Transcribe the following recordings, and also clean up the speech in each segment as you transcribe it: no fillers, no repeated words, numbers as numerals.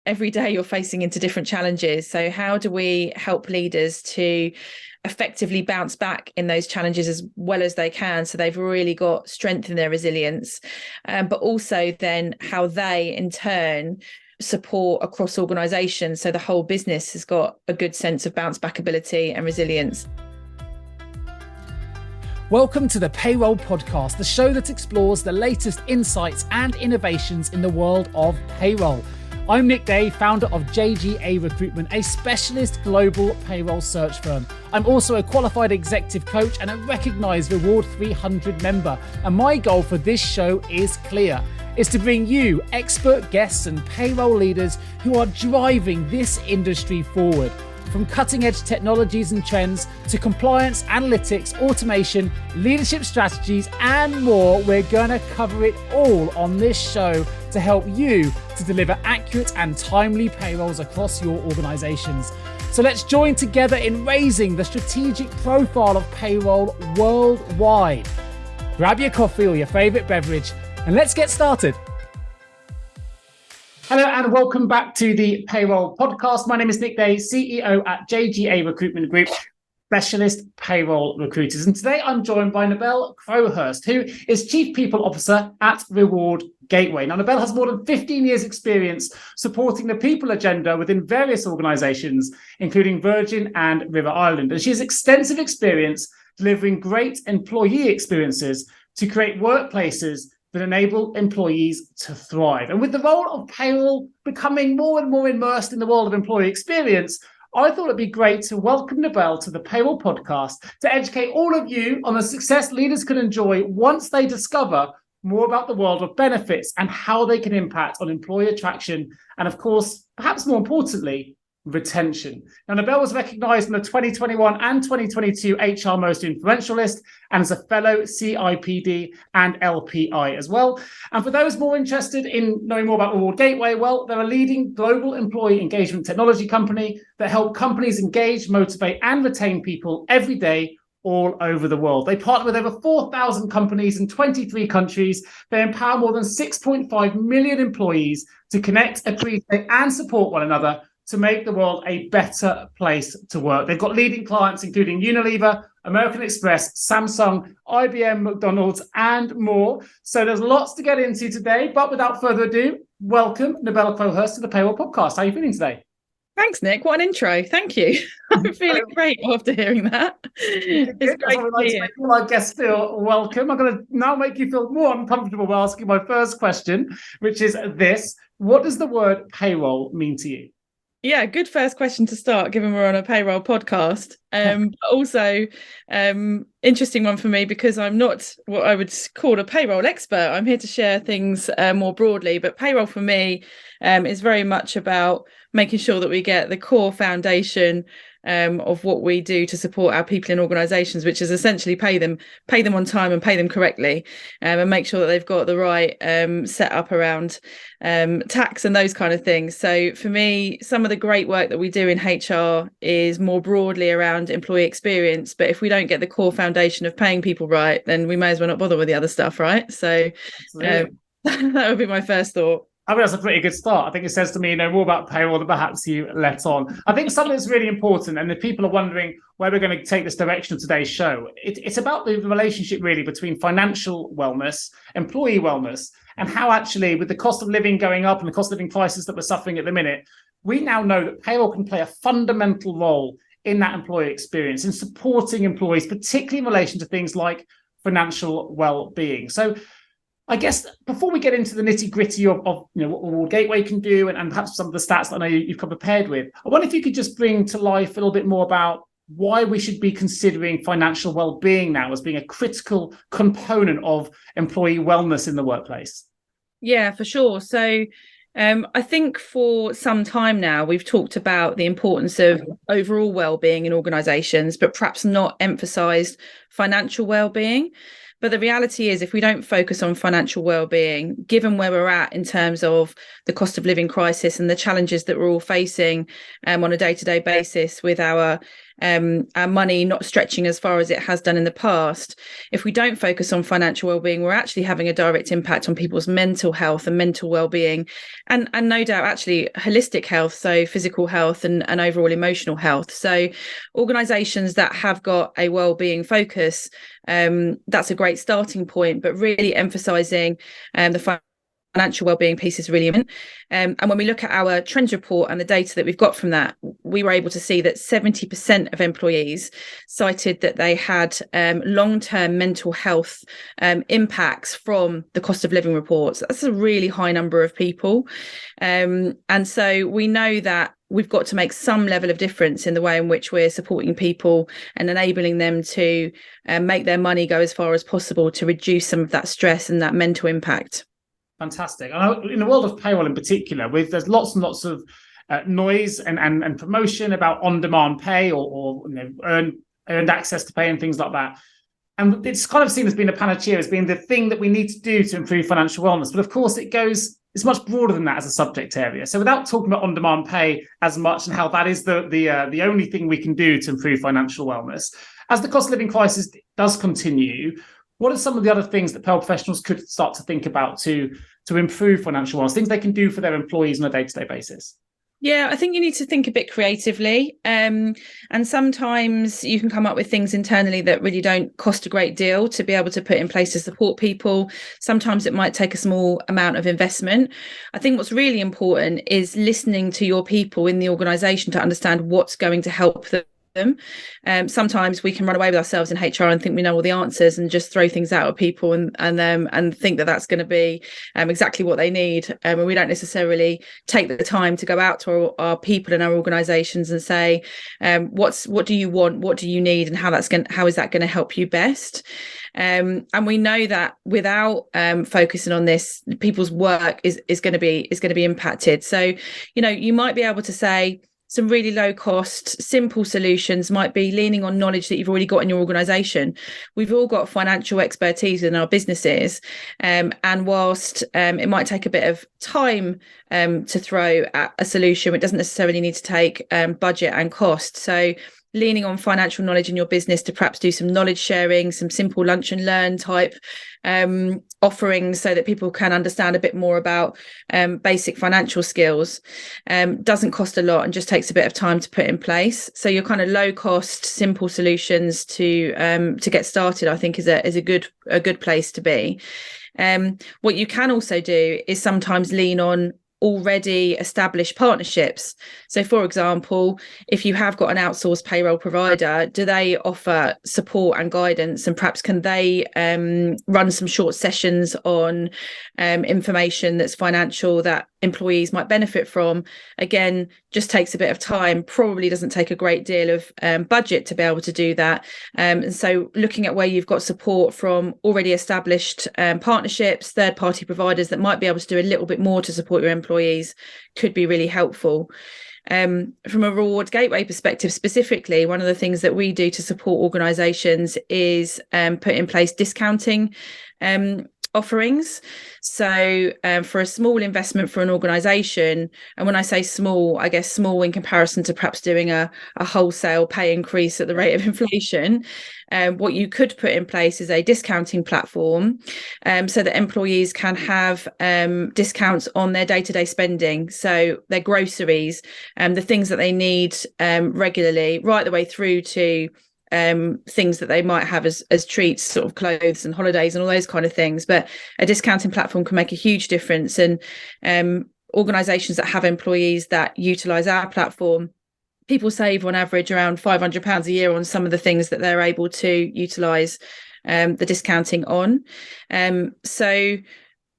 every day you're facing into different challenges. So how do we help leaders to effectively bounce back in those challenges as well as they can, so they've really got strength in their resilience, but also then how they in turn support across organizations so the whole business has got a good sense of bounce back ability and resilience. Welcome to the Payroll Podcast, the show that explores the latest insights and innovations in the world of payroll. I'm Nick Day, founder of JGA Recruitment, a specialist global payroll search firm. I'm also a qualified executive coach and a recognised Reward 300 member. And my goal for this show is clear. It's to bring you expert guests and payroll leaders who are driving this industry forward. From cutting-edge technologies and trends to compliance, analytics, automation, leadership strategies, and more, we're going to cover it all on this show to help you to deliver accurate and timely payrolls across your organizations. So let's join together in raising the strategic profile of payroll worldwide. Grab your coffee or your favorite beverage and let's get started. Hello and welcome back to the Payroll Podcast. My name is Nick Day, CEO at JGA Recruitment Group, specialist payroll recruiters. And today I'm joined by Nebel Crowhurst, who is Chief People Officer at Reward Gateway. Now, Nebel has more than 15 years experience supporting the people agenda within various organizations, including Virgin and River Island. And she has extensive experience delivering great employee experiences to create workplaces that enable employees to thrive. And with the role of payroll becoming more and more immersed in the world of employee experience, I thought it'd be great to welcome Nebel to the Payroll Podcast to educate all of you on the success leaders can enjoy once they discover more about the world of benefits and how they can impact on employee attraction and, of course, perhaps more importantly, retention. Now, Nebel was recognised in the 2021 and 2022 HR Most Influential list and is a fellow CIPD and LPI as well. And for those more interested in knowing more about Reward Gateway, well, they're a leading global employee engagement technology company that help companies engage, motivate and retain people every day all over the world. They partner with over 4,000 companies in 23 countries. They empower more than 6.5 million employees to connect, appreciate and support one another to make the world a better place to work. They've got leading clients including Unilever, American Express, Samsung, IBM, McDonald's, and more. So there's lots to get into today, but without further ado, welcome Nebel Crowhurst to the Payroll Podcast. How are you feeling today? Thanks, Nick. What an intro. Thank you. I'm feeling great after hearing that. It's great to make all our guests feel welcome. I'm going to now make you feel more uncomfortable by asking my first question, which is this. What does the word payroll mean to you? Yeah, good first question to start, given we're on a payroll podcast. But also, interesting one for me because I'm not what I would call a payroll expert. I'm here to share things more broadly. But payroll for me is very much about making sure that we get the core foundation of what we do to support our people in organisations, which is essentially pay them on time and pay them correctly, and make sure that they've got the right set up around tax and those kind of things. So for me, some of the great work that we do in HR is more broadly around employee experience. But if we don't get the core foundation of paying people right, then we may as well not bother with the other stuff, right? So that would be my first thought. I mean, that's a pretty good start. I think it says to me, more about payroll than perhaps you let on. I think something that's really important, and if people are wondering where we're going to take this direction of today's show, it's about the relationship really between financial wellness, employee wellness, and how actually with the cost of living going up and the cost of living crisis that we're suffering at the minute, we now know that payroll can play a fundamental role in that employee experience, in supporting employees, particularly in relation to things like financial well-being. So I guess before we get into the nitty-gritty of what Reward Gateway can do and perhaps some of the stats that I know you've come prepared with, I wonder if you could just bring to life a little bit more about why we should be considering financial well-being now as being a critical component of employee wellness in the workplace. Yeah, for sure. So I think for some time now, we've talked about the importance of overall well-being in organisations, but perhaps not emphasised financial well-being. But the reality is, if we don't focus on financial well-being, given where we're at in terms of the cost of living crisis and the challenges that we're all facing on a day-to-day basis with our our money not stretching as far as it has done in the past, if we don't focus on financial well-being, we're actually having a direct impact on people's mental health and mental well-being, and no doubt actually holistic health, so physical health and overall emotional health. So organizations that have got a well-being focus, that's a great starting point, but really emphasizing the financial wellbeing piece is really important. And when we look at our trends report and the data that we've got from that, we were able to see that 70% of employees cited that they had long-term mental health impacts from the cost of living reports. That's a really high number of people. And so we know that we've got to make some level of difference in the way in which we're supporting people and enabling them to make their money go as far as possible to reduce some of that stress and that mental impact. Fantastic. In the world of payroll in particular, there's lots and lots of noise and promotion about on-demand pay or earned access to pay and things like that. And it's kind of seen as being a panacea, as being the thing that we need to do to improve financial wellness. But of course, it's much broader than that as a subject area. So without talking about on-demand pay as much and how that is the only thing we can do to improve financial wellness, as the cost of living crisis does continue, what are some of the other things that payroll professionals could start to think about to improve financial wellness, things they can do for their employees on a day-to-day basis? Yeah, I think you need to think a bit creatively. And sometimes you can come up with things internally that really don't cost a great deal to be able to put in place to support people. Sometimes it might take a small amount of investment. I think what's really important is listening to your people in the organisation to understand what's going to help them. Sometimes we can run away with ourselves in HR and think we know all the answers and just throw things out at people and think that that's going to be exactly what they need, and we don't necessarily take the time to go out to our people and our organizations and say what do you want, what do you need, and how is that going to help you best. And we know that without focusing on this, people's work is going to be impacted. So you might be able to say some really low cost, simple solutions might be leaning on knowledge that you've already got in your organisation. We've all got financial expertise in our businesses. And whilst it might take a bit of time to throw at a solution, it doesn't necessarily need to take budget and cost. So leaning on financial knowledge in your business to perhaps do some knowledge sharing, some simple lunch and learn type offerings so that people can understand a bit more about basic financial skills, doesn't cost a lot and just takes a bit of time to put in place. So your kind of low cost, simple solutions to get started, I think is a good place to be. What you can also do is sometimes lean on already established partnerships. So for example, if you have got an outsourced payroll provider, do they offer support and guidance, and perhaps can they run some short sessions on information that's financial that employees might benefit from? Again, just takes a bit of time, probably doesn't take a great deal of budget to be able to do that. And so looking at where you've got support from already established partnerships, third-party providers that might be able to do a little bit more to support your employees could be really helpful. From a reward gateway perspective specifically, one of the things that we do to support organisations is put in place discounting offerings. So for a small investment for an organisation, and when I say small, I guess small in comparison to perhaps doing a wholesale pay increase at the rate of inflation, what you could put in place is a discounting platform so that employees can have discounts on their day-to-day spending, so their groceries and the things that they need regularly, right the way through to things that they might have as treats, sort of clothes and holidays and all those kind of things. But a discounting platform can make a huge difference. And organisations that have employees that utilise our platform, people save on average around £500 a year on some of the things that they're able to utilise the discounting on. So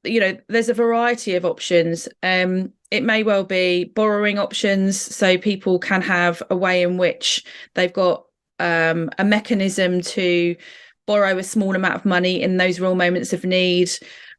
there's a variety of options. It may well be borrowing options, so people can have a way in which they've got a mechanism to borrow a small amount of money in those real moments of need.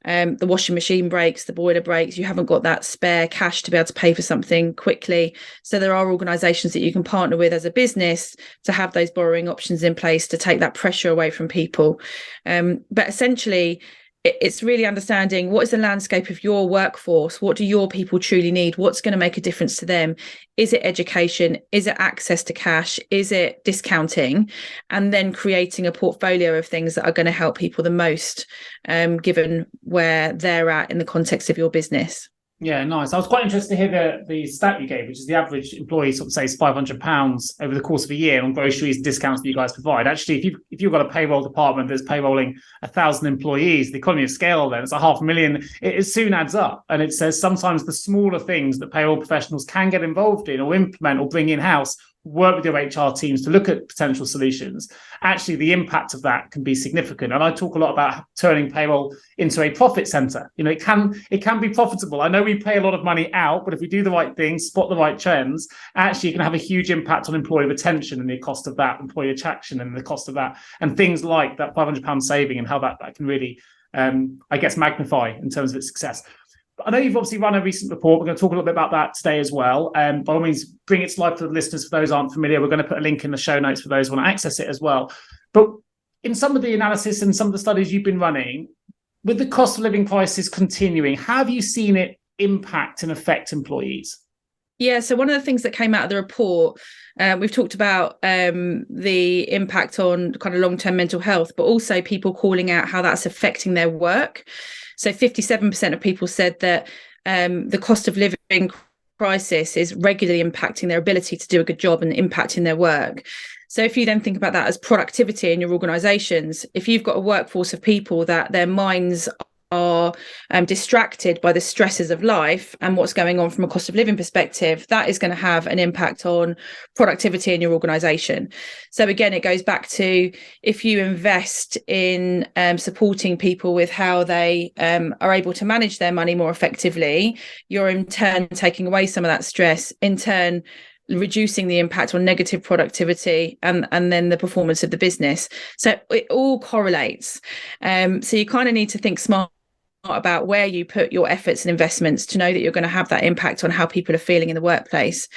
The washing machine breaks, the boiler breaks, you haven't got that spare cash to be able to pay for something quickly. So there are organisations that you can partner with as a business to have those borrowing options in place to take that pressure away from people. But essentially, it's really understanding what is the landscape of your workforce, what do your people truly need, what's going to make a difference to them. Is it education, is it access to cash, is it discounting, and then creating a portfolio of things that are going to help people the most, given where they're at in the context of your business. Yeah, nice. I was quite interested to hear the stat you gave, which is the average employee sort of saves £500 over the course of a year on groceries and discounts that you guys provide. Actually, if you've got a payroll department that's payrolling 1,000 employees, the economy of scale then, it's $500,000. It soon adds up. And it says sometimes the smaller things that payroll professionals can get involved in or implement or bring in-house, work with your HR teams to look at potential solutions. Actually, the impact of that can be significant. And I talk a lot about turning payroll into a profit center. It can be profitable. I know we pay a lot of money out, but if we do the right things, spot the right trends, actually it can have a huge impact on employee retention and the cost of that, employee attraction and the cost of that, and things like that £500 saving and how that can really, magnify in terms of its success. I know you've obviously run a recent report. We're going to talk a little bit about that today as well. By all means, bring it to life for the listeners. For those who aren't familiar, we're going to put a link in the show notes for those who want to access it as well. But in some of the analysis and some of the studies you've been running, with the cost of living crisis continuing, how have you seen it impact and affect employees? Yeah, so one of the things that came out of the report, we've talked about the impact on kind of long-term mental health, but also people calling out how that's affecting their work. So 57% of people said that the cost of living crisis is regularly impacting their ability to do a good job and impacting their work. So if you then think about that as productivity in your organisations, if you've got a workforce of people that their minds are distracted by the stresses of life and what's going on from a cost of living perspective, that is going to have an impact on productivity in your organisation. So again, it goes back to if you invest in supporting people with how they are able to manage their money more effectively, you're in turn taking away some of that stress, in turn reducing the impact on negative productivity and then the performance of the business. So it all correlates. So you kind of need to think smart about where you put your efforts and investments to know that you're going to have that impact on how people are feeling in the workplace.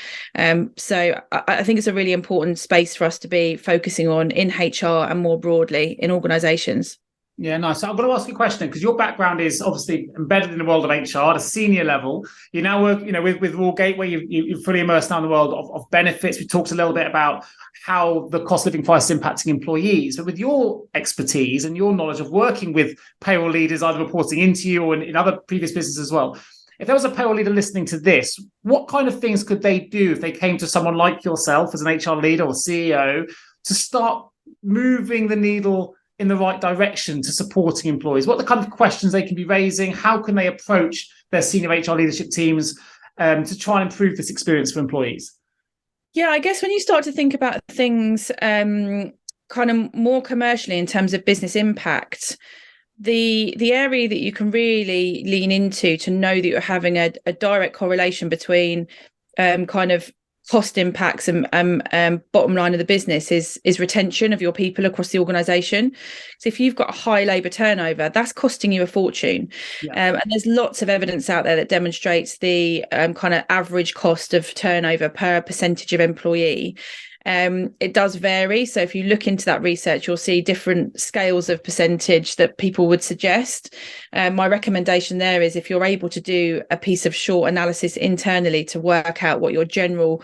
So I think it's a really important space for us to be focusing on in HR and more broadly in organisations. Yeah, nice. So I'm going to ask you a question because your background is obviously embedded in the world of HR at a senior level. You now work, with Raw Gateway, you're fully immersed now in the world of benefits. We talked a little bit about how the cost of living crisis is impacting employees. But with your expertise and your knowledge of working with payroll leaders, either reporting into you or in other previous businesses as well, if there was a payroll leader listening to this, what kind of things could they do if they came to someone like yourself as an HR leader or CEO to start moving the needle in the right direction to supporting employees? What are the kind of questions they can be raising? How can they approach their senior HR leadership teams to try and improve this experience for employees? Yeah, I guess when you start to think about things kind of more commercially in terms of business impact, the area that you can really lean into to know that you're having a direct correlation between kind of cost impacts and bottom line of the business is retention of your people across the organisation. So if you've got a high labour turnover, that's costing you a fortune. Yeah. And there's lots of evidence out there that demonstrates the kind of average cost of turnover per percentage of employee. It does vary. So if you look into that research, you'll see different scales of percentage that people would suggest. My recommendation there is if you're able to do a piece of short analysis internally to work out what your general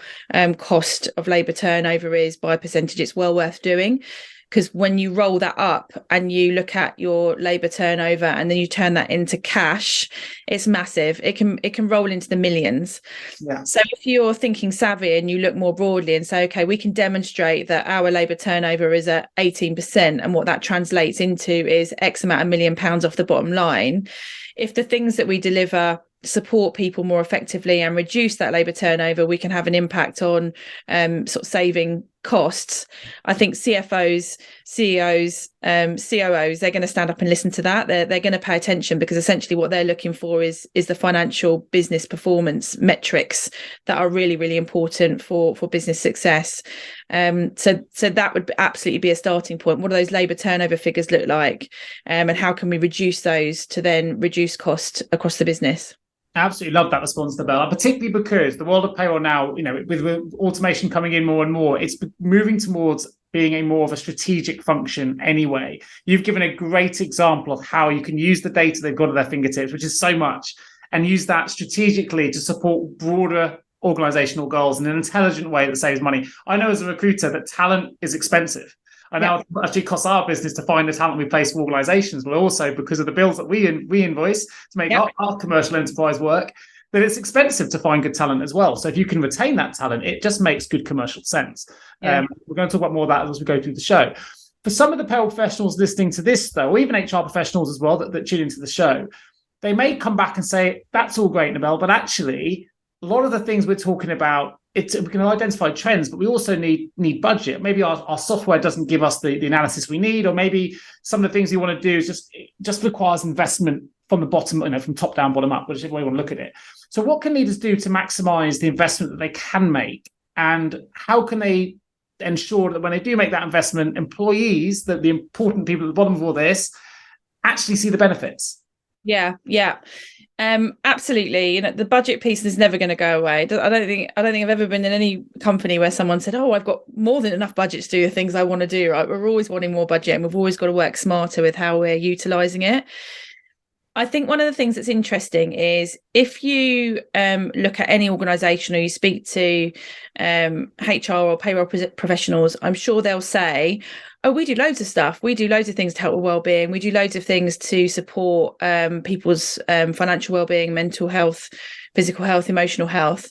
cost of labour turnover is by percentage, it's well worth doing. Because when you roll that up and you look at your labour turnover and then you turn that into cash, it's massive. It can roll into the millions. Yeah. So if you're thinking savvy and you look more broadly and say, okay, we can demonstrate that our labour turnover is at 18%, and what that translates into is X amount of £1 million off the bottom line. If the things that we deliver support people more effectively and reduce that labour turnover, we can have an impact on sort of saving costs. I think CFOs, CEOs, COOs, they're going to stand up and listen to that. They're going to pay attention, because essentially what they're looking for is the financial business performance metrics that are really, really important for business success. So that would absolutely be a starting point. What do those labour turnover figures look like? And how can we reduce those to then reduce cost across the business? I absolutely love that response, Nebel, particularly because the world of payroll now, with automation coming in more and more, it's moving towards being a more of a strategic function anyway. You've given a great example of how you can use the data they've got at their fingertips, which is so much, and use that strategically to support broader organizational goals in an intelligent way that saves money. I know as a recruiter that talent is expensive. I know it actually costs our business to find the talent we place for organizations, but also because of the bills that we invoice to make our commercial enterprise work, that it's expensive to find good talent as well. So if you can retain that talent, it just makes good commercial sense. We're going to talk about more of that as we go through the show. For some of the payroll professionals listening to this, though, or even HR professionals as well that tune into the show, they may come back and say, that's all great, Nebel, but actually, a lot of the things we're talking about, we can identify trends, but we also need budget. Maybe our software doesn't give us the analysis we need, or maybe some of the things you want to do is just requires investment from the bottom, from top down, bottom up, whichever way you want to look at it. So what can leaders do to maximize the investment that they can make? And how can they ensure that when they do make that investment, employees, that the important people at the bottom of all this, actually see the benefits? Yeah. Absolutely. The budget piece is never going to go away. I don't think I've ever been in any company where someone said, "Oh, I've got more than enough budget to do the things I want to do." Right? We're always wanting more budget, and we've always got to work smarter with how we're utilizing it. I think one of the things that's interesting is if you look at any organisation or you speak to HR or payroll professionals, I'm sure they'll say, "Oh, we do loads of stuff. We do loads of things to help with wellbeing. We do loads of things to support people's financial wellbeing, mental health, physical health, emotional health."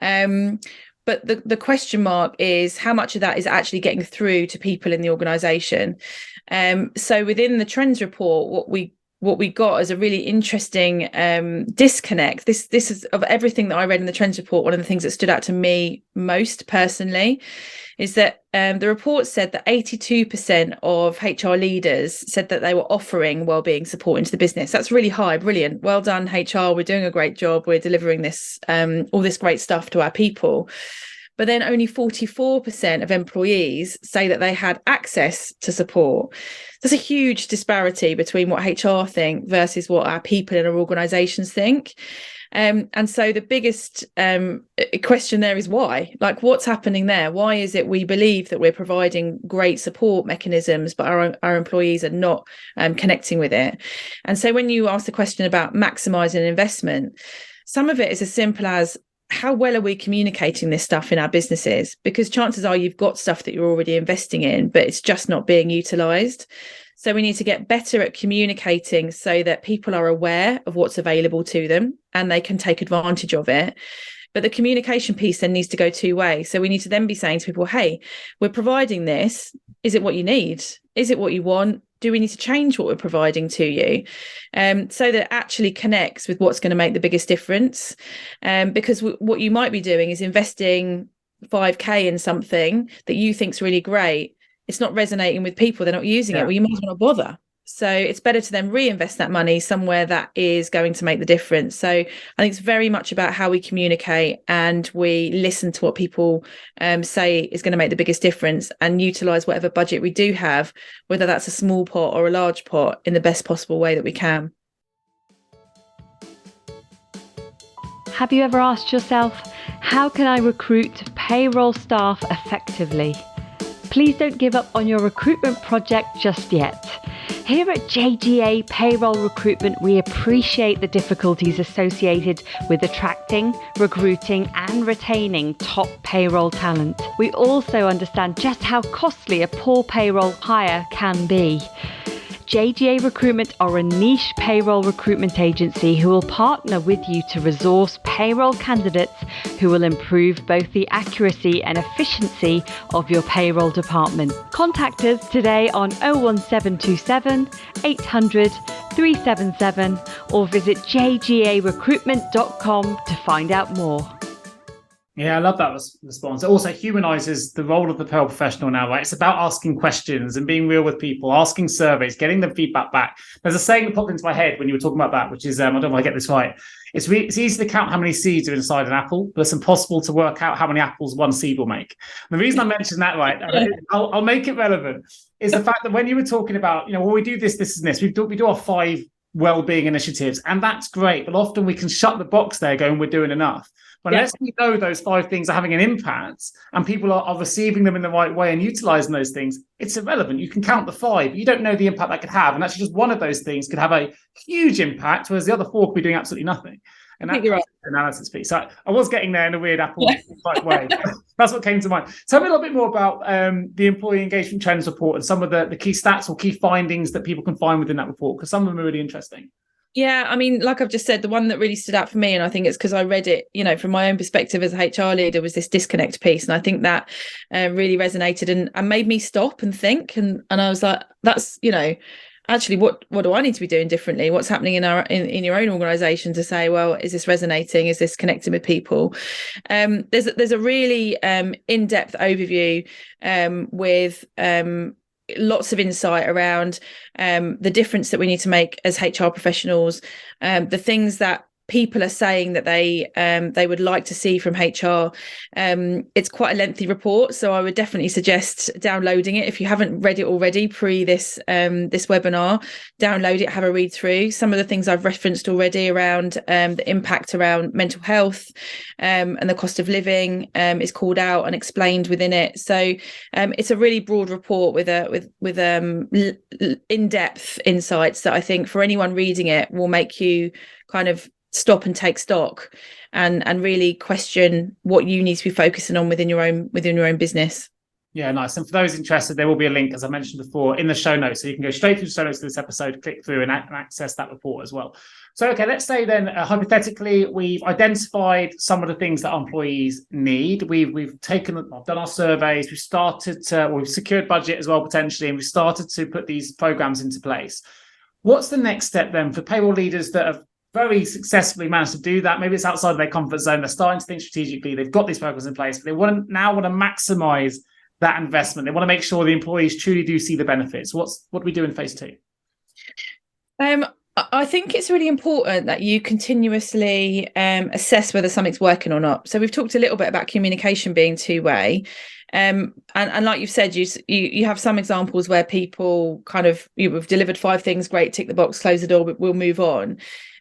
But the question mark is how much of that is actually getting through to people in the organisation. So within the trends report, what we got is a really interesting disconnect. This is, of everything that I read in the trends report, one of the things that stood out to me most personally is that the report said that 82% of HR leaders said that they were offering wellbeing support into the business. That's really high. Brilliant. Well done, HR. We're doing a great job. We're delivering this all this great stuff to our people. But then only 44% of employees say that they had access to support. There's a huge disparity between what HR think versus what our people in our organisations think. And so the biggest question there is why? Like, what's happening there? Why is it we believe that we're providing great support mechanisms, but our employees are not connecting with it? And so when you ask the question about maximising investment, some of it is as simple as, how well are we communicating this stuff in our businesses? Because chances are you've got stuff that you're already investing in, but it's just not being utilised. So we need to get better at communicating so that people are aware of what's available to them and they can take advantage of it. But the communication piece then needs to go two ways. So we need to then be saying to people, hey, we're providing this. Is it what you need? Is it what you want? Do we need to change what we're providing to you? So that it actually connects with what's going to make the biggest difference. Because what you might be doing is investing 5k in something that you think's really great. It's not resonating with people. They're not using it. Well, you might as well not bother. So it's better to then reinvest that money somewhere that is going to make the difference. So I think it's very much about how we communicate and we listen to what people say is going to make the biggest difference and utilise whatever budget we do have, whether that's a small pot or a large pot, in the best possible way that we can. Have you ever asked yourself, how can I recruit payroll staff effectively? Please don't give up on your recruitment project just yet. Here at JGA Payroll Recruitment, we appreciate the difficulties associated with attracting, recruiting and retaining top payroll talent. We also understand just how costly a poor payroll hire can be. JGA Recruitment are a niche payroll recruitment agency who will partner with you to resource payroll candidates who will improve both the accuracy and efficiency of your payroll department. Contact us today on 01727 800 377 or visit jgarecruitment.com to find out more. Yeah, I love that response. It also humanises the role of the payroll professional now, right? It's about asking questions and being real with people, asking surveys, getting them feedback back. There's a saying that popped into my head when you were talking about that, which is, I don't know if I get this right. It's easy to count how many seeds are inside an apple, but it's impossible to work out how many apples one seed will make. And the reason I mentioned that, right, I'll make it relevant, is the fact that when you were talking about, well, we do this, and this, we do our 5 wellbeing initiatives, and that's great, but often we can shut the box there going, we're doing enough. But unless we know those 5 things are having an impact and people are receiving them in the right way and utilizing those things, it's irrelevant. You can count the 5. You don't know the impact that could have. And actually just one of those things could have a huge impact, whereas the other 4 could be doing absolutely nothing. And that's the analysis piece. So I was getting there in a weird Apple type way. That's what came to mind. Tell me a little bit more about the employee engagement trends report and some of the key stats or key findings that people can find within that report, because some of them are really interesting. Yeah, I mean, like I've just said, the one that really stood out for me, and I think it's because I read it, from my own perspective as a HR leader, was this disconnect piece. And I think that really resonated and made me stop and think. And I was like, that's, actually, what do I need to be doing differently? What's happening in your own organisation to say, well, is this resonating? Is this connecting with people? There's a really in-depth overview with lots of insight around the difference that we need to make as HR professionals, the things that people are saying that they would like to see from HR. It's quite a lengthy report, so I would definitely suggest downloading it. If you haven't read it already pre this webinar, download it, have a read through. Some of the things I've referenced already around the impact around mental health and the cost of living is called out and explained within it. So it's a really broad report with in-depth insights that I think for anyone reading it will make you kind of stop and take stock and really question what you need to be focusing on within your own business. Yeah, nice. And for those interested, there will be a link, as I mentioned before, in the show notes. So you can go straight through the show notes of this episode, click through and access that report as well. So, okay, let's say then, hypothetically, we've identified some of the things that our employees need. We've done our surveys, we've secured budget as well, potentially, and we've started to put these programs into place. What's the next step then for payroll leaders that have very successfully managed to do that? Maybe it's outside of their comfort zone. They're starting to think strategically. They've got these programs in place, but they want to maximize that investment. They want to make sure the employees truly do see the benefits. What do we do in phase 2? I think it's really important that you continuously assess whether something's working or not. So we've talked a little bit about communication being two-way. And like you've said, you have some examples where people kind of, we've delivered 5 things, great, tick the box, close the door, but we'll move on.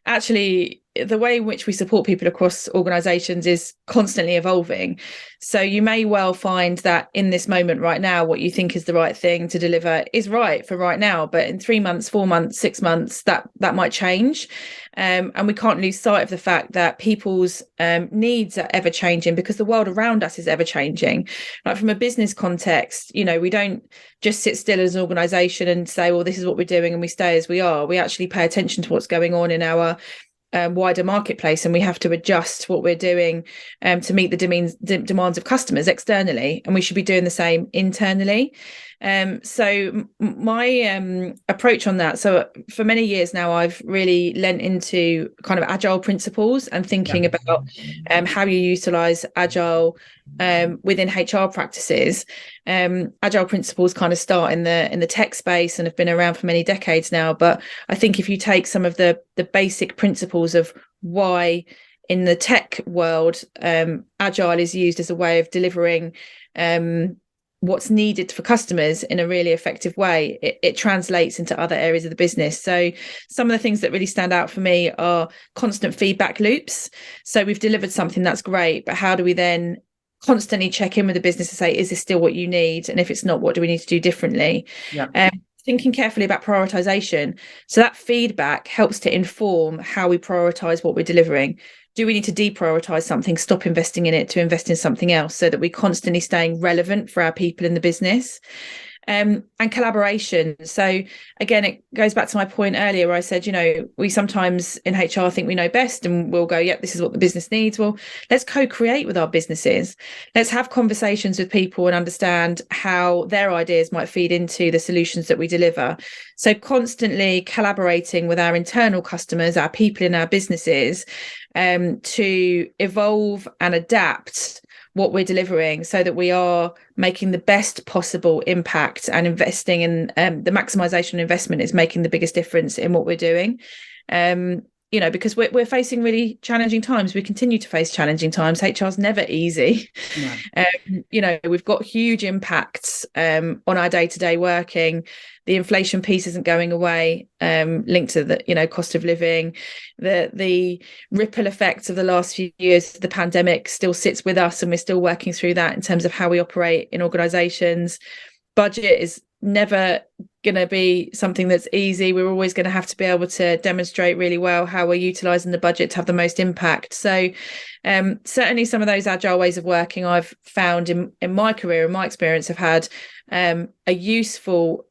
Actually, the way in which we support people across organisations is constantly evolving. So you may well find that in this moment right now, what you think is the right thing to deliver is right for right now. But in 3 months, 4 months, 6 months, that might change. And we can't lose sight of the fact that people's needs are ever changing because the world around us is ever changing. Like from a business context, we don't just sit still as an organisation and say, well, this is what we're doing and we stay as we are. We actually pay attention to what's going on in our wider marketplace, and we have to adjust what we're doing to meet the demands of customers externally, and we should be doing the same internally. So my approach on that, so for many years now, I've really lent into kind of agile principles and thinking about how you utilize agile within HR practices. Agile principles kind of start in the tech space and have been around for many decades now. But I think if you take some of the basic principles of why in the tech world agile is used as a way of delivering what's needed for customers in a really effective way, it translates into other areas of the business. So some of the things that really stand out for me are constant feedback loops. So we've delivered something that's great, but how do we then constantly check in with the business to say, is this still what you need? And if it's not, what do we need to do differently? Thinking carefully about prioritization. So that feedback helps to inform how we prioritize what we're delivering. Do we need to deprioritize something, stop investing in it to invest in something else, so that we're constantly staying relevant for our people in the business? And collaboration. So again, it goes back to my point earlier where I said, we sometimes in HR think we know best and we'll go, yep, this is what the business needs. Well, let's co-create with our businesses. Let's have conversations with people and understand how their ideas might feed into the solutions that we deliver. So constantly collaborating with our internal customers, our people in our businesses, to evolve and adapt what we're delivering so that we are making the best possible impact and investing in the maximization investment is making the biggest difference in what we're doing. because we're facing really challenging times. We continue to face challenging times. HR's never easy. No. We've got huge impacts on our day-to-day working. The inflation piece isn't going away, linked to the cost of living. The ripple effects of the last few years, the pandemic still sits with us, and we're still working through that in terms of how we operate in organisations. Budget is never going to be something that's easy. We're always going to have to be able to demonstrate really well how we're utilising the budget to have the most impact. So certainly some of those agile ways of working I've found in my career, in my experience, have had a useful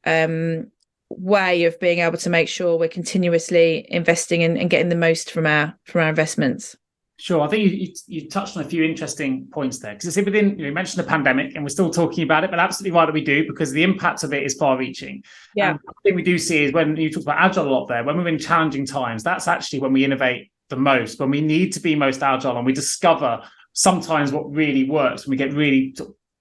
way of being able to make sure we're continuously investing and getting the most from our investments. Sure. I think you touched on a few interesting points there, because it's within, you mentioned the pandemic, and we're still talking about it, but absolutely right that we do, because the impact of it is far reaching. Yeah. And the thing we do see is, when you talk about agile a lot there, when we're in challenging times, that's actually when we innovate the most, when we need to be most agile, and we discover sometimes what really works, when we get really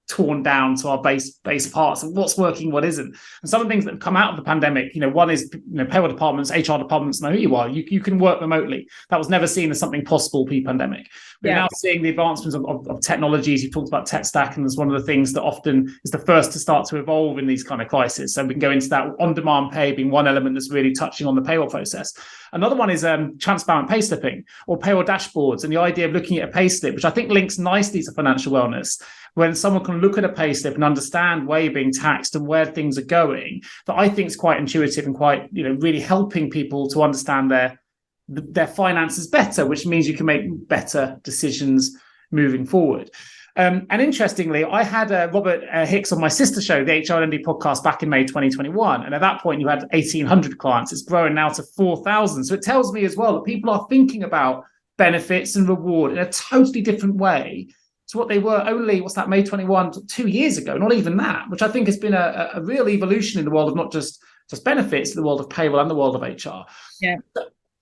torn down to our base parts and what's working, what isn't. And some of the things that have come out of the pandemic, one is, payroll departments, HR departments know who you are. You can work remotely. That was never seen as something possible pre-pandemic. We're now seeing the advancements of technologies. You talked about tech stack, and it's one of the things that often is the first to start to evolve in these kind of crises. So we can go into that. On-demand pay being one element that's really touching on the payroll process. Another one is transparent pay slipping or payroll dashboards, and the idea of looking at a pay slip, which I think links nicely to financial wellness, when someone can look at a pay slip and understand where you're being taxed and where things are going, that I think is quite intuitive and quite, really helping people to understand their finances better, which means you can make better decisions moving forward. And interestingly, I had Robert Hicks on my sister show, the HR and LD podcast, back in May 2021. And at that point, you had 1,800 clients. It's growing now to 4,000. So it tells me as well that people are thinking about benefits and reward in a totally different way to what they were only, May 21, 2 years ago, not even that, which I think has been a real evolution in the world of not just benefits, the world of payroll and the world of HR. Yeah.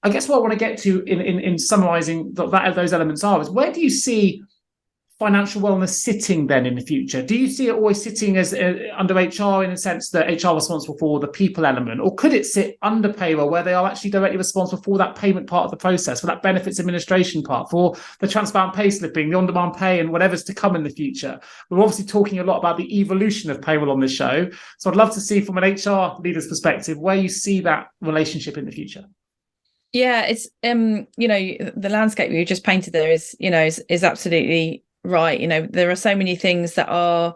I guess what I want to get to in summarising those elements is, where do you see financial wellness sitting then in the future? Do you see it always sitting as under HR, in a sense that HR responsible for the people element, or could it sit under payroll, where they are actually directly responsible for that payment part of the process, for that benefits administration part, for the transparent pay slipping, the on-demand pay, and whatever's to come in the future? We're obviously talking a lot about the evolution of payroll on this show, so I'd love to see, from an HR leader's perspective, where you see that relationship in the future. Yeah, it's the landscape you just painted there is absolutely right. There are so many things that are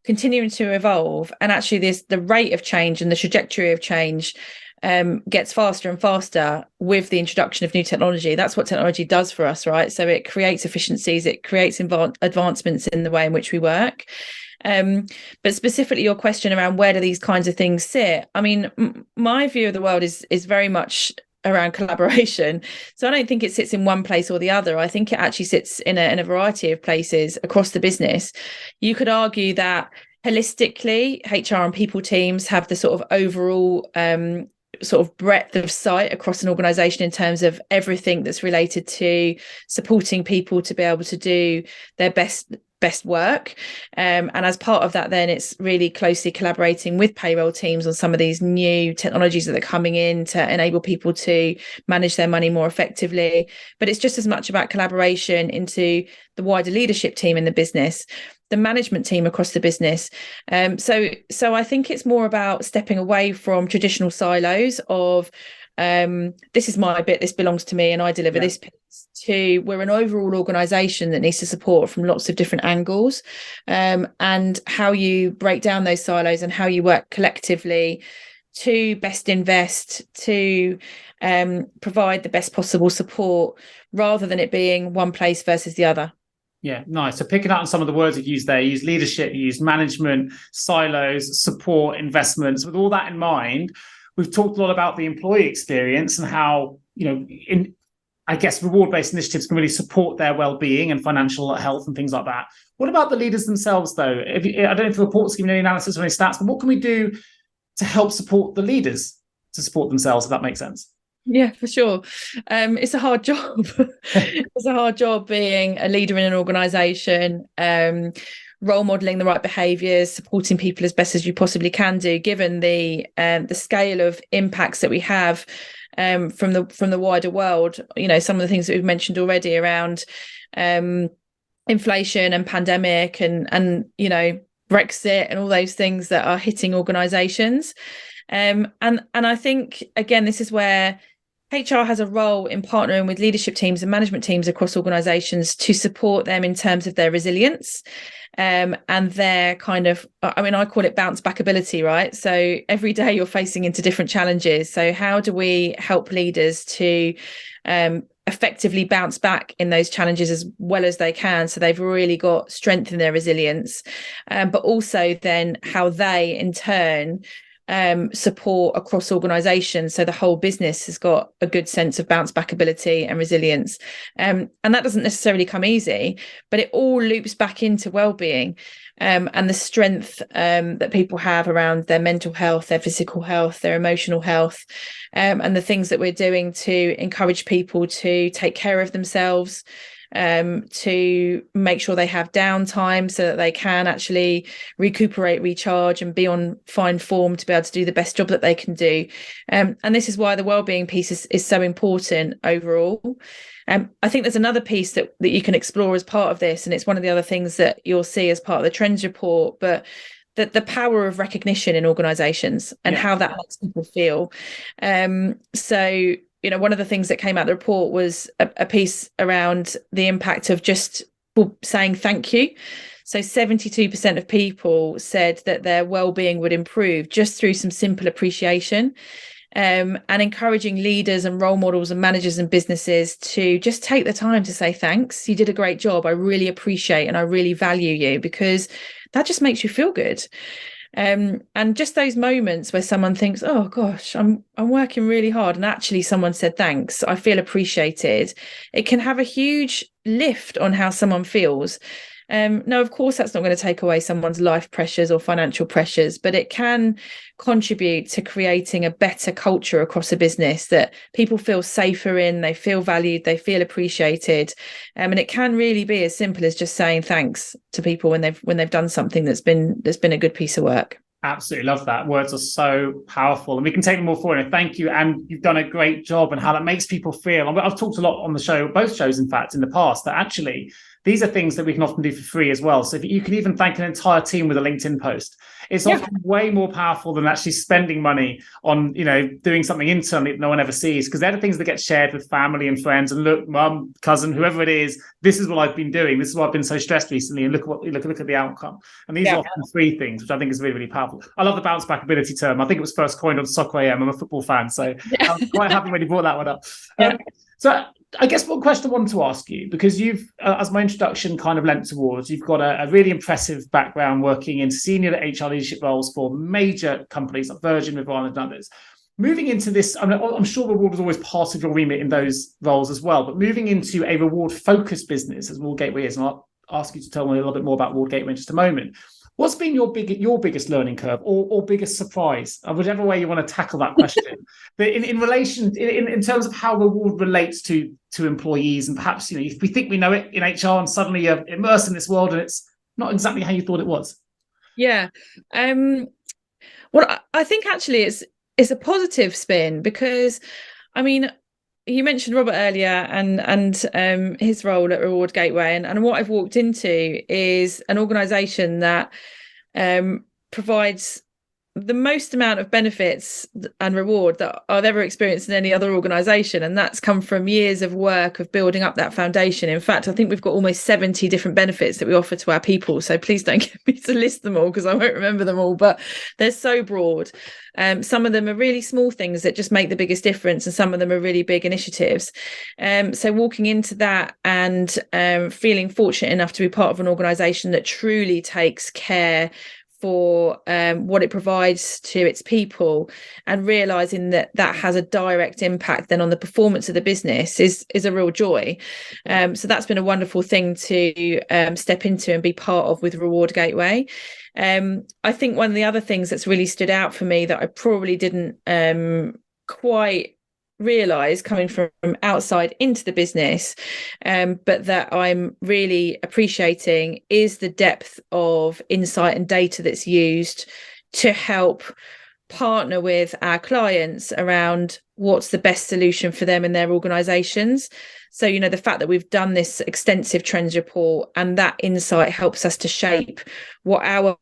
continuing to evolve, and actually the rate of change and the trajectory of change gets faster and faster with the introduction of new technology. That's what technology does for us, right? So it creates efficiencies, it creates advancements in the way in which we work. But specifically your question around where do these kinds of things sit? I mean, my view of the world is very much around collaboration. So I don't think it sits in one place or the other. I think it actually sits in a variety of places across the business. You could argue that holistically, HR and people teams have the sort of overall sort of breadth of sight across an organization in terms of everything that's related to supporting people to be able to do their best work, and as part of that, then it's really closely collaborating with payroll teams on some of these new technologies that are coming in to enable people to manage their money more effectively. But it's just as much about collaboration into the wider leadership team in the business, the management team across the business. So I think it's more about stepping away from traditional silos of this is my bit, this belongs to me, and I deliver this piece, to we're an overall organisation that needs to support from lots of different angles, and how you break down those silos and how you work collectively to best invest, to provide the best possible support, rather than it being one place versus the other. Yeah, nice. So picking up on some of the words you've used there, you use leadership, you use management, silos, support, investments. With all that in mind, we've talked a lot about the employee experience and how, reward-based initiatives can really support their well-being and financial health and things like that. What about the leaders themselves, though? I don't know if the report's giving any analysis or any stats, but what can we do to help support the leaders to support themselves, if that makes sense? Yeah, for sure. It's a hard job. It's a hard job being a leader in an organisation, role modelling the right behaviours, supporting people as best as you possibly can do, given the scale of impacts that we have from the wider world. Some of the things that we've mentioned already around inflation and pandemic and Brexit and all those things that are hitting organizations. And I think, again, this is where HR has a role in partnering with leadership teams and management teams across organizations to support them in terms of their resilience and their kind of, I call it bounce back ability, right? So every day you're facing into different challenges. So how do we help leaders to effectively bounce back in those challenges as well as they can, so they've really got strength in their resilience, but also then how they in turn support across organizations, so the whole business has got a good sense of bounce back ability and resilience, and that doesn't necessarily come easy, but it all loops back into well-being and the strength that people have around their mental health, their physical health, their emotional health, and the things that we're doing to encourage people to take care of themselves, to make sure they have downtime so that they can actually recuperate, recharge, and be on fine form to be able to do the best job that they can do. And this is why the wellbeing piece is so important overall. I think there's another piece that you can explore as part of this, and it's one of the other things that you'll see as part of the trends report, but the power of recognition in organizations and how that makes people feel. So one of the things that came out of the report was a piece around the impact of just saying thank you. So 72% of people said that their well-being would improve just through some simple appreciation, and encouraging leaders and role models and managers and businesses to just take the time to say, thanks, you did a great job. I really appreciate and I really value you, because that just makes you feel good. And just those moments where someone thinks, oh gosh, I'm working really hard, and actually someone said thanks, I feel appreciated, it can have a huge lift on how someone feels. No, of course, that's not going to take away someone's life pressures or financial pressures, but it can contribute to creating a better culture across a business that people feel safer in, they feel valued, they feel appreciated. And it can really be as simple as just saying thanks to people when they've done something that's been a good piece of work. Absolutely love that. Words are so powerful, and we can take them all forward. Thank you, and you've done a great job, and how that makes people feel. I've talked a lot on the show, both shows, in fact, in the past, that actually these are things that we can often do for free as well. So if you can even thank an entire team with a LinkedIn post, it's often way more powerful than actually spending money on, doing something internally that no one ever sees, because they're the things that get shared with family and friends. And look, mum, cousin, whoever it is, this is what I've been doing. This is why I've been so stressed recently. And look at the outcome. And these are often free things, which I think is really, really powerful. I love the bounce back ability term. I think it was first coined on Soccer AM. I'm a football fan, so I'm quite happy when you brought that one up. So I guess one question I wanted to ask you, because you've, as my introduction kind of lent towards, you've got a really impressive background working in senior HR leadership roles for major companies like Virgin, Rivian, and others. Moving into this, I'm sure reward was always part of your remit in those roles as well, but moving into a reward-focused business, as Reward Gateway is, and I'll ask you to tell me a little bit more about Reward Gateway in just a moment. What's been your biggest learning curve or biggest surprise, whichever way you want to tackle that question? But in relation, in terms of how reward relates to employees, and perhaps if we think we know it in HR, and suddenly you're immersed in this world and it's not exactly how you thought it was. Yeah, well, I think actually it's a positive spin, because you mentioned Robert earlier and his role at Reward Gateway, and what I've walked into is an organisation that provides the most amount of benefits and reward that I've ever experienced in any other organisation, and that's come from years of work of building up that foundation. In fact, I think we've got almost 70 different benefits that we offer to our people, so please don't get me to list them all, because I won't remember them all, but they're so broad. Some of them are really small things that just make the biggest difference, and some of them are really big initiatives. So walking into that and feeling fortunate enough to be part of an organisation that truly takes care for what it provides to its people, and realizing that has a direct impact then on the performance of the business is a real joy. So that's been a wonderful thing to step into and be part of with Reward Gateway. I think one of the other things that's really stood out for me that I probably didn't quite realize coming from outside into the business, but that I'm really appreciating, is the depth of insight and data that's used to help partner with our clients around what's the best solution for them in their organizations. So, you know, the fact that we've done this extensive trends report and that insight helps us to shape what our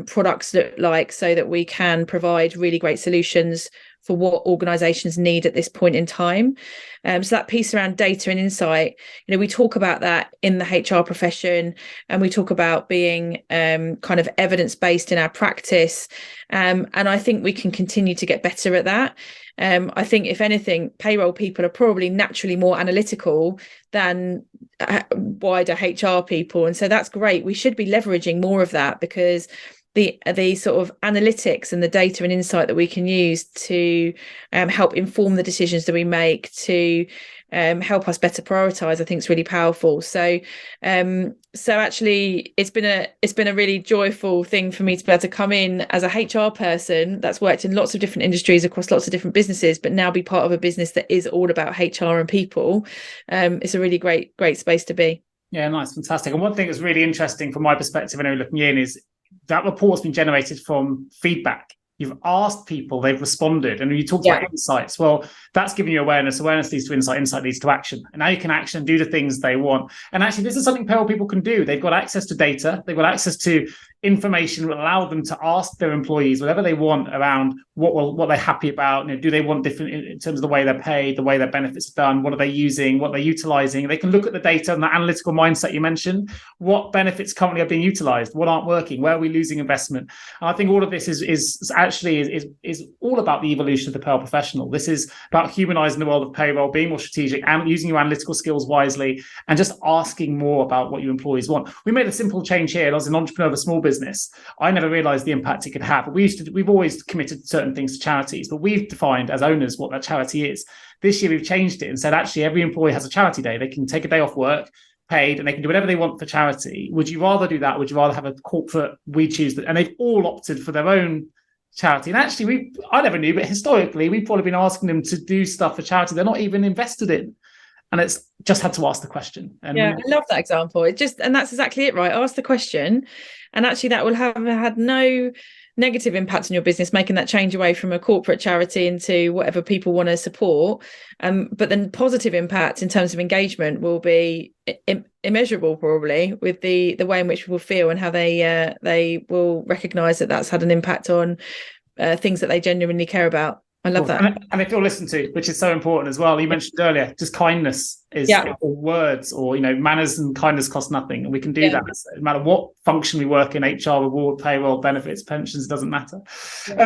products look like so that we can provide really great solutions for what organizations need at this point in time. So that piece around data and insight, you know, we talk about that in the HR profession, and we talk about being kind of evidence-based in our practice. And I think we can continue to get better at that. I think, if anything, payroll people are probably naturally more analytical than wider HR people. And so that's great. We should be leveraging more of that, because the sort of analytics and the data and insight that we can use to help inform the decisions that we make, to help us better prioritize, I think is really powerful. So actually it's been a really joyful thing for me to be able to come in as a HR person that's worked in lots of different industries across lots of different businesses, but now be part of a business that is all about HR and people. It's a really great space to be. Yeah, nice, fantastic. And one thing that's really interesting from my perspective, I know looking in, is that report's been generated from feedback. You've asked people, they've responded. And when you talked about insights, well, that's giving you awareness. Awareness leads to insight. Insight leads to action. And now you can action and do the things they want. And actually, this is something payroll people can do. They've got access to data. They've got access to information that will allow them to ask their employees whatever they want around what they're happy about. You know, do they want different in terms of the way they're paid, the way their benefits are done, what are they using, what they're utilizing. They can look at the data and the analytical mindset you mentioned. What benefits currently are being utilized? What aren't working? Where are we losing investment? And I think all of this is actually all about the evolution of the payroll professional. This is about humanizing the world of payroll, being more strategic and using your analytical skills wisely, and just asking more about what your employees want. We made a simple change here. I was an entrepreneur of a small business. I never realized the impact it could have. But we've always committed certain things to charities, but we've defined as owners what that charity is. This year we've changed it and said, actually, every employee has a charity day. They can take a day off work, paid, and they can do whatever they want for charity. Would you rather do that? Would you rather have a corporate, we choose that? And they've all opted for their own charity. And actually, I never knew, but historically, we've probably been asking them to do stuff for charity they're not even invested in. And it's just had to ask the question. And I love that example. And that's exactly it, right? Ask the question. And actually that will have had no negative impact on your business, making that change away from a corporate charity into whatever people want to support. But then positive impact in terms of engagement will be immeasurable, probably, with the way in which people feel and how they will recognise that that's had an impact on things that they genuinely care about. I love that. And they feel listened to, which is so important as well. You mentioned earlier, just kindness is or words, or, you know, manners and kindness cost nothing. And we can do that. No matter what function we work in, HR, reward, payroll, benefits, pensions, doesn't matter.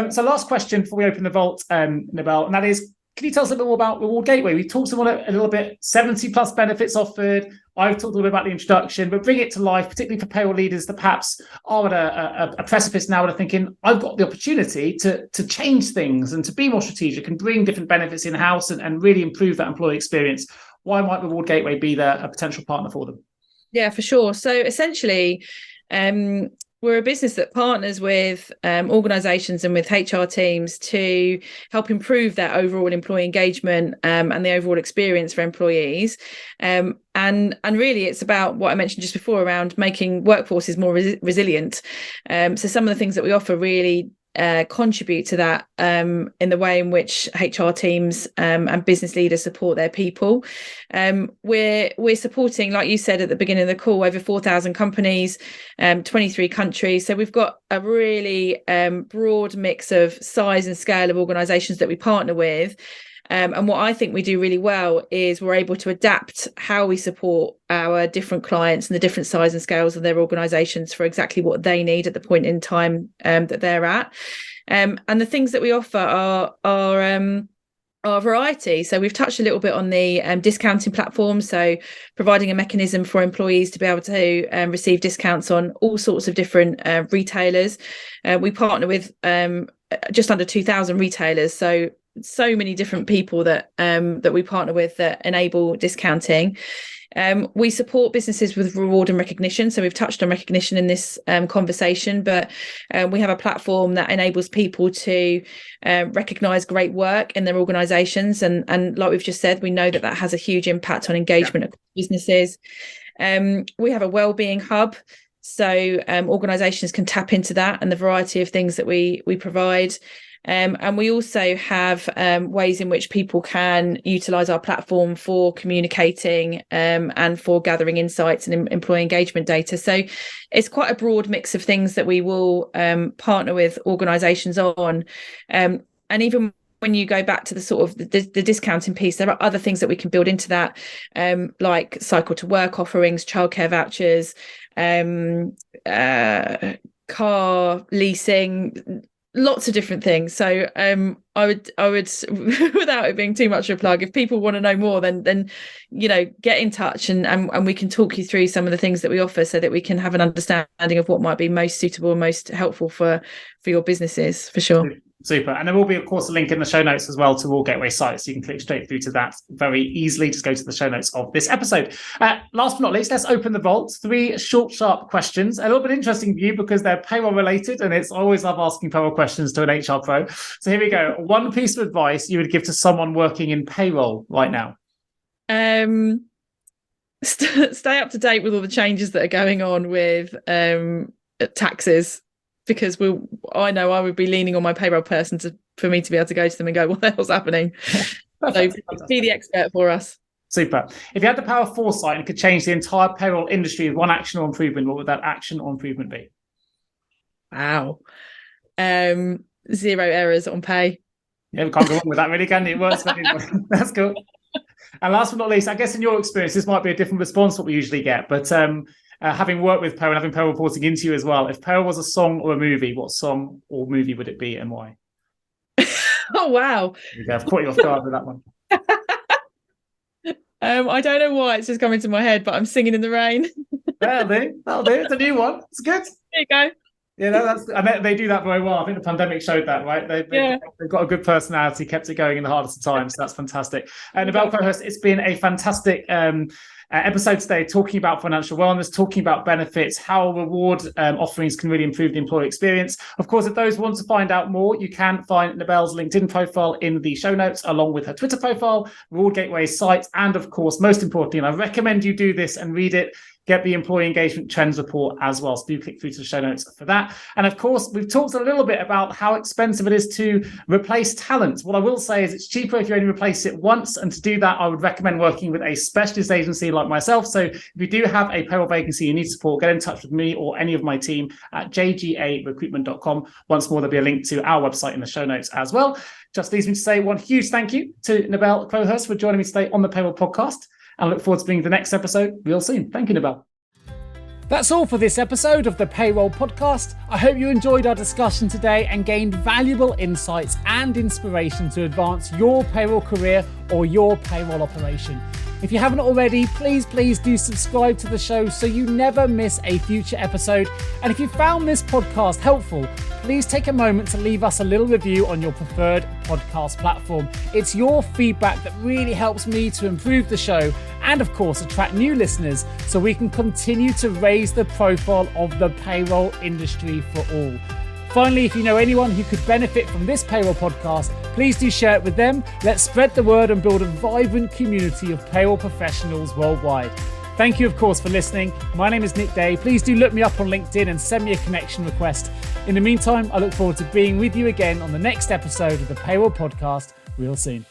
So last question before we open the vault, Nebel, and that is, can you tell us a bit more about Reward Gateway? We talked about it a little bit, 70 plus benefits offered. I've talked a little bit about the introduction, but bring it to life, particularly for payroll leaders that perhaps are at a precipice now and are thinking, I've got the opportunity to change things and to be more strategic and bring different benefits in-house and really improve that employee experience. Why might Reward Gateway be a potential partner for them? Yeah, for sure. So essentially, we're a business that partners with organisations and with HR teams to help improve their overall employee engagement and the overall experience for employees. And really, it's about what I mentioned just before around making workforces more resilient. So some of the things that we offer really contribute to that in the way in which HR teams and business leaders support their people. We're supporting, like you said at the beginning of the call, over 4,000 companies, 23 countries. So we've got a really broad mix of size and scale of organisations that we partner with. And what I think we do really well is we're able to adapt how we support our different clients and the different size and scales of their organisations for exactly what they need at the point in time that they're at. And the things that we offer are variety. So we've touched a little bit on the discounting platform. So providing a mechanism for employees to be able to receive discounts on all sorts of different retailers. We partner with just under 2,000 retailers. So many different people that we partner with that enable discounting. We support businesses with reward and recognition. So we've touched on recognition in this conversation, but we have a platform that enables people to recognise great work in their organisations. And like we've just said, we know that has a huge impact on engagement across businesses. We have a Wellbeing hub. So organisations can tap into that and the variety of things that we provide. And we also have ways in which people can utilise our platform for communicating and for gathering insights and employee engagement data. So it's quite a broad mix of things that we will partner with organisations on. And even when you go back to the sort of the discounting piece, there are other things that we can build into that, like cycle to work offerings, childcare vouchers, car leasing, lots of different things. So I would without it being too much of a plug, if people want to know more, then get in touch and we can talk you through some of the things that we offer so that we can have an understanding of what might be most suitable and most helpful for your businesses, for sure. Super. And there will be, of course, a link in the show notes as well to all Gateway sites. So you can click straight through to that very easily. Just go to the show notes of this episode. Last but not least, let's open the vault. 3 short, sharp questions. A little bit interesting for you because they're payroll related, and it's always love asking payroll questions to an HR pro. So here we go. One piece of advice you would give to someone working in payroll right now? Stay up to date with all the changes that are going on with taxes. Because I know I would be leaning on my payroll person for me to be able to go to them and go, what the hell's happening? So be the expert for us. Super. If you had the power of foresight and could change the entire payroll industry with one action or improvement, what would that action or improvement be? Wow. 0 errors on pay. Yeah, we can't go wrong with that really, can you? It works. That's cool. And last but not least, I guess in your experience, this might be a different response to what we usually get, but having worked with payroll and having payroll reporting into you as well, if payroll was a song or a movie, what song or movie would it be and why? Oh, wow. I've caught you off guard with that one. I don't know why it's just coming to my head, but I'm Singing in the Rain. That'll do. It's a new one. It's good. There you go. Yeah, they do that very well. I think the pandemic showed that, right? They've got a good personality, kept it going in the hardest of times. So that's fantastic. Nebel Crowhurst, it's been a fantastic episode today, talking about financial wellness, talking about benefits, how reward offerings can really improve the employee experience. Of course, if those want to find out more, you can find Nebel's LinkedIn profile in the show notes, along with her Twitter profile, Reward Gateway's site, and of course, most importantly, and I recommend you do this and read it, get the employee engagement trends report as well. So do click through to the show notes for that. And of course, we've talked a little bit about how expensive it is to replace talent. What I will say is it's cheaper if you only replace it once. And to do that, I would recommend working with a specialist agency like myself. So if you do have a payroll vacancy you need support, get in touch with me or any of my team at jgarecruitment.com. Once more, there'll be a link to our website in the show notes as well. Just leaves me to say one huge thank you to Nebel Crowhurst for joining me today on the Payroll Podcast. And I look forward to being the next episode real soon. Thank you, Nebel. That's all for this episode of the Payroll Podcast. I hope you enjoyed our discussion today and gained valuable insights and inspiration to advance your payroll career or your payroll operation. If you haven't already, please do subscribe to the show so you never miss a future episode. And if you found this podcast helpful, please take a moment to leave us a little review on your preferred podcast platform. It's your feedback that really helps me to improve the show and, of course, attract new listeners so we can continue to raise the profile of the payroll industry for all. Finally, if you know anyone who could benefit from this payroll podcast, please do share it with them. Let's spread the word and build a vibrant community of payroll professionals worldwide. Thank you, of course, for listening. My name is Nick Day. Please do look me up on LinkedIn and send me a connection request. In the meantime, I look forward to being with you again on the next episode of the Payroll Podcast real soon.